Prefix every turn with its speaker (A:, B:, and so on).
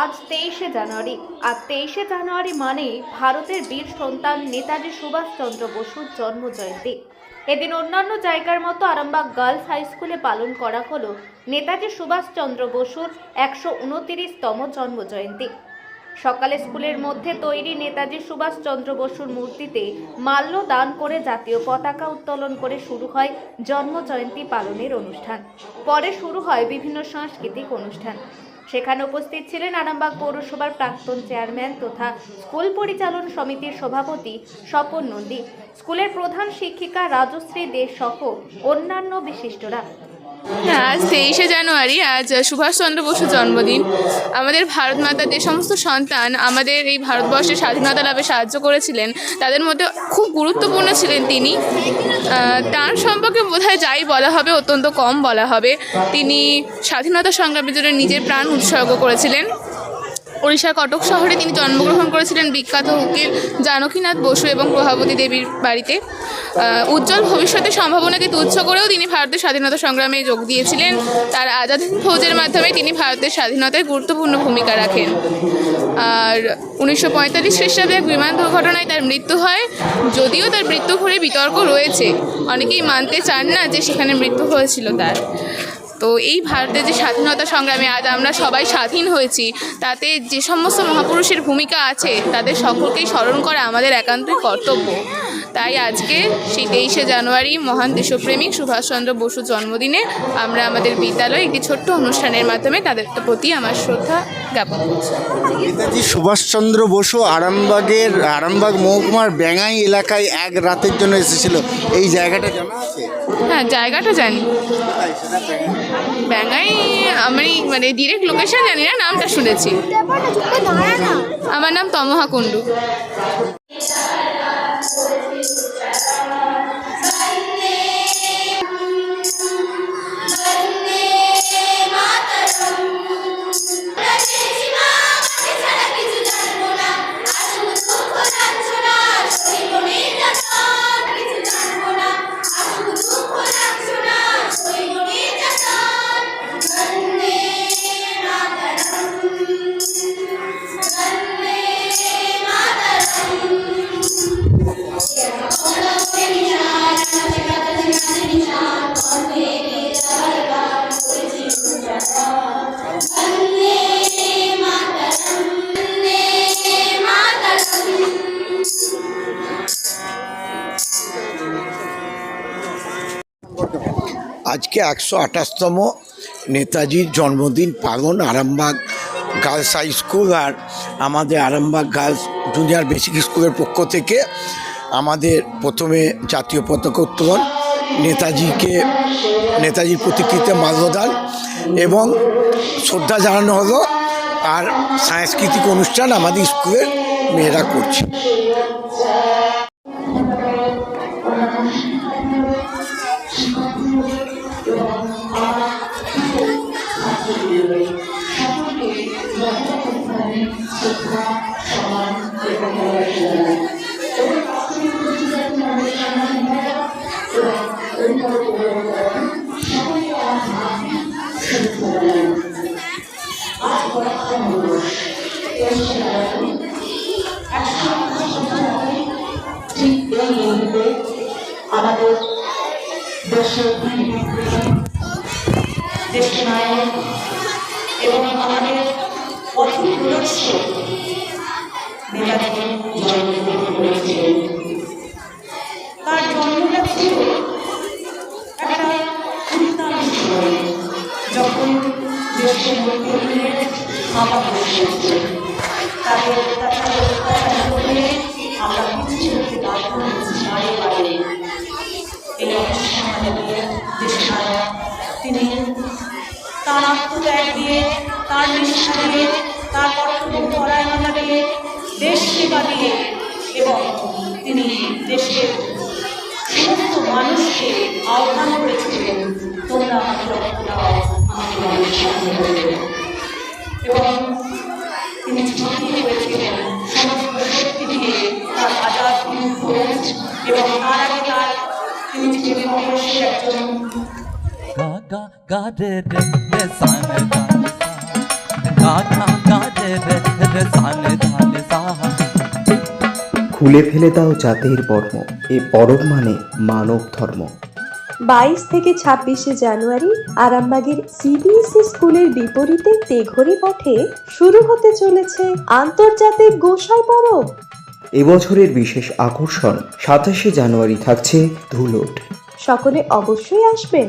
A: আজ 23শে জানুয়ারি। আর 23শে জানুয়ারি মানে ভারতের বীর সন্তান নেতাজি সুভাষচন্দ্র বসুর জন্ম জয়ন্তী। এদিন অন্যান্য জায়গার মতো আরামবাগ গার্লস হাই স্কুলে পালন করা হলো নেতাজি সুভাষচন্দ্র বসুর 129তম জন্ম জয়ন্তী। সকালে স্কুলের মধ্যে তৈরি নেতাজি সুভাষচন্দ্র বসুর মূর্তিতে মাল্য দান করে জাতীয় পতাকা উত্তোলন করে শুরু হয় জন্ম জয়ন্তী পালনের অনুষ্ঠান। পরে শুরু হয় বিভিন্ন সাংস্কৃতিক অনুষ্ঠান। সেখানে উপস্থিত ছিলেন আরামবাগ পৌরসভার প্রাক্তন চেয়ারম্যান তথা স্কুল পরিচালন সমিতির সভাপতি স্বপন নন্দী, স্কুলের প্রধান শিক্ষিকা রাজশ্রী দে সহ অন্যান্য বিশিষ্টরা।
B: আজ 23শে জানুয়ারি, আজ সুভাষচন্দ্র বসুর জন্মদিন। আমাদের ভারত মাতার যে সমস্ত সন্তান আমাদের এই ভারতবর্ষের স্বাধীনতা লাভে সাহায্য করেছিলেন, তাদের মধ্যে খুব গুরুত্বপূর্ণ ছিলেন তিনি। তার সম্পর্কে বোধহয় যাই বলা হবে অত্যন্ত কম বলা হবে। তিনি স্বাধীনতা সংগ্রামের জন্য নিজের প্রাণ উৎসর্গ করেছিলেন। ওড়িশার কটক শহরে তিনি জন্মগ্রহণ করেছিলেন বিখ্যাত উকিল জানকীনাথ বসু এবং প্রভাবতী দেবীর বাড়িতে। উজ্জ্বল ভবিষ্যতের সম্ভাবনাকে তুচ্ছ করেও তিনি ভারতের স্বাধীনতা সংগ্রামে যোগ দিয়েছিলেন। তার আজাদ হিন্দ ফৌজের মাধ্যমে তিনি ভারতের স্বাধীনতায় গুরুত্বপূর্ণ ভূমিকা রাখেন। আর 1945 খ্রিস্টাব্দে এক বিমান দুর্ঘটনায় তার মৃত্যু হয়। যদিও তার মৃত্যু ঘিরে বিতর্ক রয়েছে, অনেকেই মানতে চান না যে সেখানে মৃত্যু হয়েছিল তার। তো এই ভারতের যে স্বাধীনতা সংগ্রামে আজ আমরা সবাই স্বাধীন হয়েছি, তাতে যে সমস্ত মহাপুরুষের ভূমিকা আছে তাদের সকলকেই স্মরণ করা আমাদের একান্তই কর্তব্য। তাই আজকে সেই 23শে জানুয়ারি মহান দেশপ্রেমিক সুভাষচন্দ্র বসুর জন্মদিনে আমরা আমাদের বিদ্যালয়ে একটি ছোট্ট অনুষ্ঠানের মাধ্যমে তাদের প্রতি আমার শ্রদ্ধা জ্ঞাপন করছি।
C: নেতাজি সুভাষচন্দ্র বসু আরামবাগ মহকুমার ব্যাঙ্গাই এলাকায় এক রাতের জন্য এসেছিল, এই জায়গাটা জানা আছে?
B: হ্যাঁ, জায়গাটা জানি। ব্যাঙ্গাই আমি ডিরেক্ট লোকেশন জানি না, নামটা শুনেছি। আমার নাম তমহা কুণ্ডু।
C: আজকে 128তম নেতাজির জন্মদিন পালন আরামবাগ গার্লস হাই স্কুল আর আমাদের আরামবাগ গার্লস জুনিয়র বেসিক স্কুলের পক্ষ থেকে আমাদের প্রথমে জাতীয় পতাকা উত্তোলন, নেতাজির প্রতিকৃতিতে মাল্যদান এবং শ্রদ্ধা জানানো হলো। আর সাংস্কৃতিক অনুষ্ঠান আমাদের স্কুলের মেয়েরা করছে।
D: আমাদের দেশের নায়ক এবং আমাদের অতিপ্রদর্শ নেতাজি জন্মগ্রহণ করেছিলেন। তার জন্মটা ছিল একটা উত্তাল সময়, যখন দেশের মধ্যে হাওয়া বসেছে। তাদের আমরা কিছু করতে বাধ্য হয়েছি বারে বারে। এই অনুষ্ঠানে দেশের নায়ক তিনি তার আত্মত্যাগ দিয়ে, তার নিষ্ঠা দিয়ে, তার কর্তব্য পরায়ণতা দিয়ে, দেশ সেবা দিয়ে এবং তিনি দেশের সমস্ত মানুষকে আহ্বান করেছিলেন, তোমরা আমাকে রক্ত দাও, আমাকে মানুষ সামনে করবে। এবং তিনি ঝাঁপিয়ে হয়েছিলেন সমস্ত শক্তি দিয়ে তার আজাদ হিন্দ ফৌজ এবং তার আগে তিনি ছিলেন অবশ্যই একজন ga ga ga de de de sa me ga ga ga ga de
E: খুলে ফেলে দাও জাতের বর্ম, এ পরব মানে মানব ধর্ম।
F: 22 থেকে 26শে জানুয়ারি আরামবাগের সিবিএসই স্কুলের বিপরীতে তেঘরি মাঠে শুরু হতে চলেছে আন্তর্জাতিক গোসাই পরব।
E: এবছরের বিশেষ আকর্ষণ 27শে জানুয়ারি থাকছে ধুলোট।
F: সকলে অবশ্যই আসবেন।